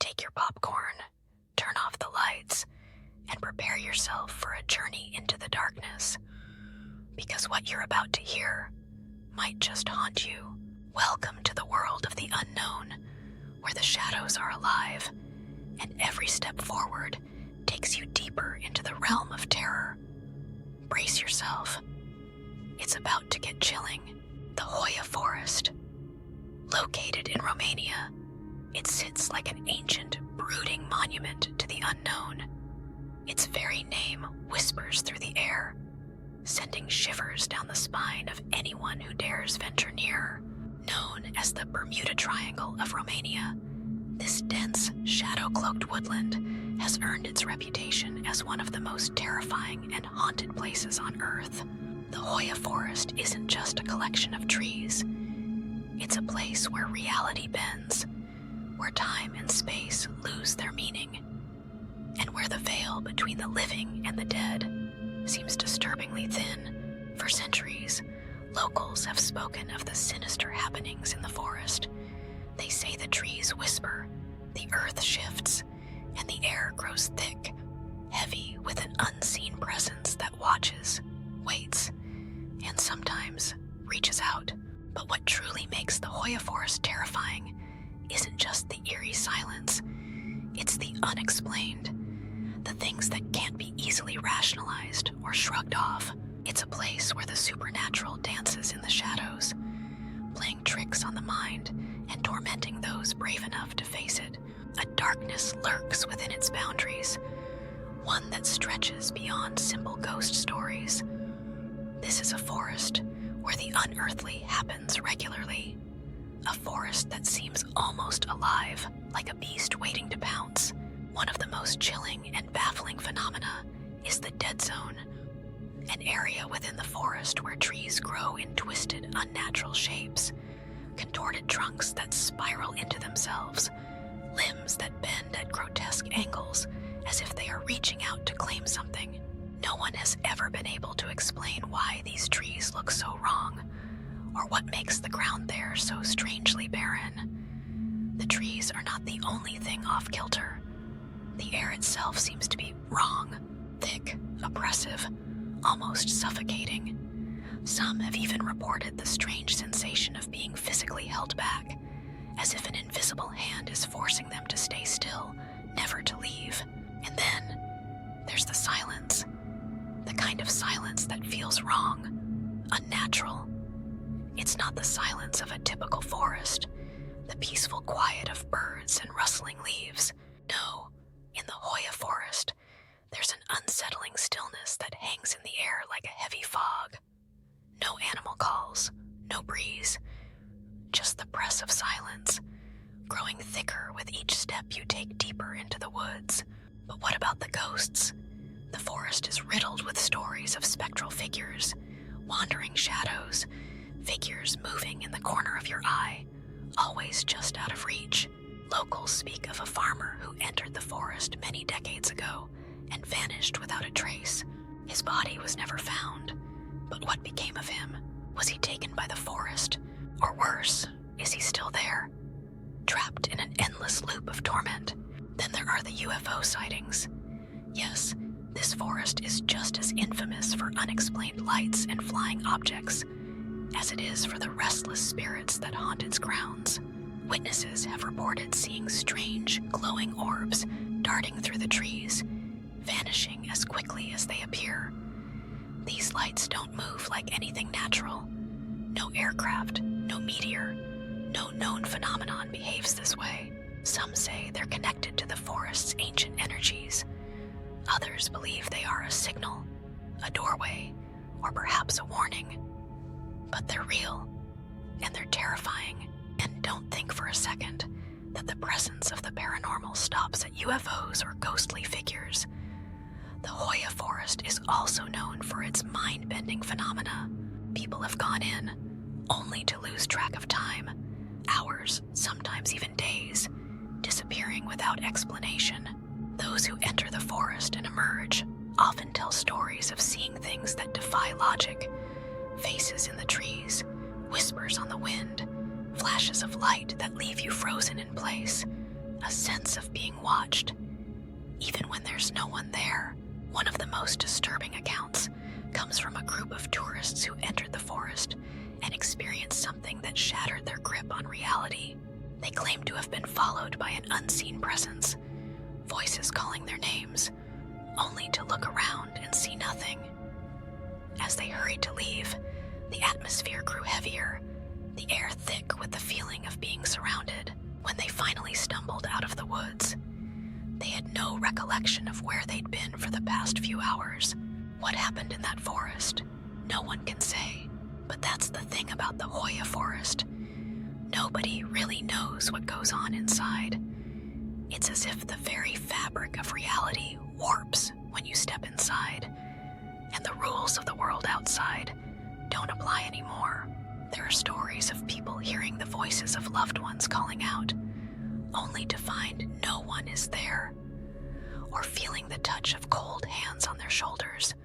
take your popcorn, turn off the lights, and prepare yourself for a journey into the darkness. Because what you're about to hear might just haunt you. Welcome to the world of the unknown, where the shadows are alive, and every step forward takes you deeper into the realm of terror. Brace yourself. It's about to get chilling. The Hoia Forest. Located in Romania, it sits like an ancient, brooding monument to the unknown. Its very name whispers through the air, sending shivers down the spine of anyone who dares venture near. Known as the Bermuda Triangle of Romania, this dense, shadow-cloaked woodland has earned its reputation as one of the most terrifying and haunted places on Earth. The Hoia Forest isn't just a collection of trees. It's a place where reality bends, where time and space lose their meaning, and where the veil between the living and the dead seems disturbingly thin. For centuries, locals have spoken of the sinister happenings in the forest. They say the trees whisper, the earth shifts, and the air grows thick, heavy with an unseen presence that watches, waits, and sometimes reaches out. But what truly makes the Hoia Forest terrifying isn't just the eerie silence, it's the unexplained, the things that can't be easily rationalized or shrugged off. It's a place where the supernatural dances in the shadows, playing tricks on the mind and tormenting those brave enough to face it. A darkness lurks within its boundaries, one that stretches beyond simple ghost stories. This is a forest where the unearthly happens regularly, a forest that seems almost alive, like a beast waiting to pounce. One of the most chilling and baffling phenomena is the dead zone, an area within the forest where trees grow in twisted, unnatural shapes, contorted trunks that spiral into themselves, limbs that bend at grotesque angles as if they are reaching out to claim something. No one has ever been able to explain why these trees look so wrong, or what makes the ground there so strangely barren. The trees are not the only thing off-kilter. The air itself seems to be wrong, thick, oppressive, almost suffocating. Some have even reported the strange sensation of being physically held back, as if an invisible hand is forcing them to stay still, never to leave. And then there's the silence. The kind of silence that feels wrong, unnatural. It's not the silence of a typical forest, the peaceful quiet of birds and rustling leaves. No, in the Hoia Forest, there's an unsettling stillness that hangs in the air like a heavy fog. No animal calls, no breeze, just the press of silence, growing thicker with each step you take deeper into the woods. But what about the ghosts? The forest is riddled with stories of spectral figures, wandering shadows, figures moving in the corner of your eye, always just out of reach. Locals speak of a farmer who entered the forest many decades ago and vanished without a trace. His body was never found, but what became of him? Was he taken by the forest? Or worse, is he still there, trapped in an endless loop of torment? Then there are the UFO sightings. Yes, this forest is just as infamous for unexplained lights and flying objects as it is for the restless spirits that haunt its grounds. Witnesses have reported seeing strange, glowing orbs darting through the trees, vanishing as quickly as they appear. These lights don't move like anything natural. No aircraft, no meteor, no known phenomenon behaves this way. Some say they're connected to the forest's ancient energies. Others believe they are a signal, a doorway, or perhaps a warning. But they're real, and they're terrifying. And don't think for a second that the presence of the paranormal stops at UFOs or ghostly figures. The Hoia Forest is also known for its mind-bending phenomena. People have gone in, only to lose track of time, hours, sometimes even days, disappearing without explanation. Those who enter the forest and emerge often tell stories of seeing things that defy logic, faces in the trees, whispers on the wind, flashes of light that leave you frozen in place. a sense of being watched, even when there's no one there. One of the most disturbing accounts comes from a group of tourists who entered the forest and experienced something that shattered their grip on reality. They claim to have been followed by an unseen presence, voices calling their names, only to look around and see nothing. As they hurried to leave, the atmosphere grew heavier, the air thick with the feeling of being surrounded. When they finally stumbled out of the woods, they had no recollection of where they'd been for the past few hours. What happened in that forest? No one can say. But that's the thing about the Hoia Forest. Nobody really knows what goes on inside. It's as if the very fabric of reality warps when you step inside, and the rules of the world outside don't apply anymore. There are stories of people hearing the voices of loved ones calling out, only to find no one is there, or feeling the touch of cold hands on their shoulders,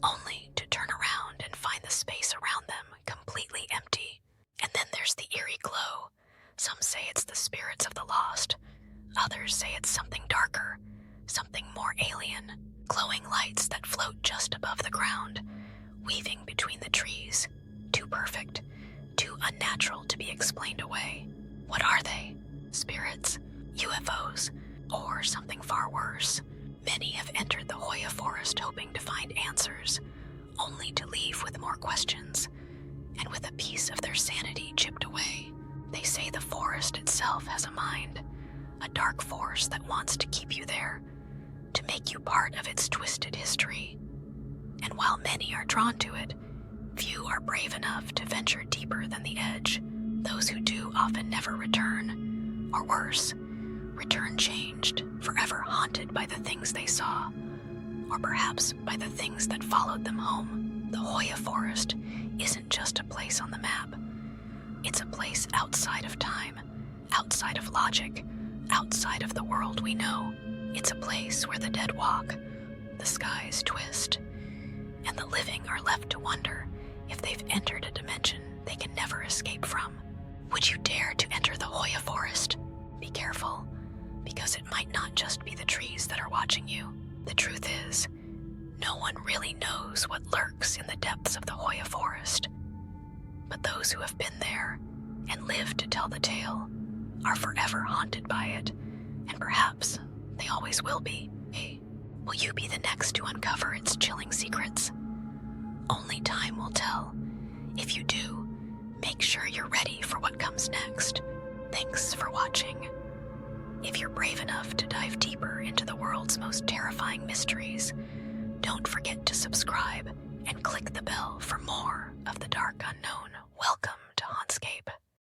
only to turn around and find the space around them completely empty. And then there's the eerie glow. Some say it's the spirits of the lost. Others say it's something darker, something more alien. Glowing lights that float just above the ground, weaving between the trees. Too perfect, too unnatural to be explained away. What are they? Spirits? UFOs? Or something far worse? Many have entered the Hoia Forest hoping to find answers, only to leave with more questions, and with a piece of their sanity chipped away. They say the forest itself has a mind, a dark force that wants to keep you there, to make you part of its twisted history. And while many are drawn to it, few are brave enough to venture deeper than the edge. Those who do often never return, or worse, return changed, forever haunted by the things they saw, or perhaps by the things that followed them home. The Hoia Forest isn't just a place on the map. It's a place outside of time, outside of logic, outside of the world we know. It's a place where the dead walk, the skies twist, and the living are left to wonder if they've entered a dimension they can never escape from. Would you dare to enter the Hoia Forest? Be careful, because it might not just be the trees that are watching you. The truth is, no one really knows what lurks in the depths of the Hoia Forest. But those who have been there and lived to tell the tale are forever haunted by it, and perhaps they always will be. Hey, will you be the next to uncover its chilling secrets? Only time will tell. If you do, make sure you're ready for what comes next. Thanks for watching. If you're brave enough to dive deeper into the world's most terrifying mysteries, don't forget to subscribe and click the bell for more of the dark unknown. Welcome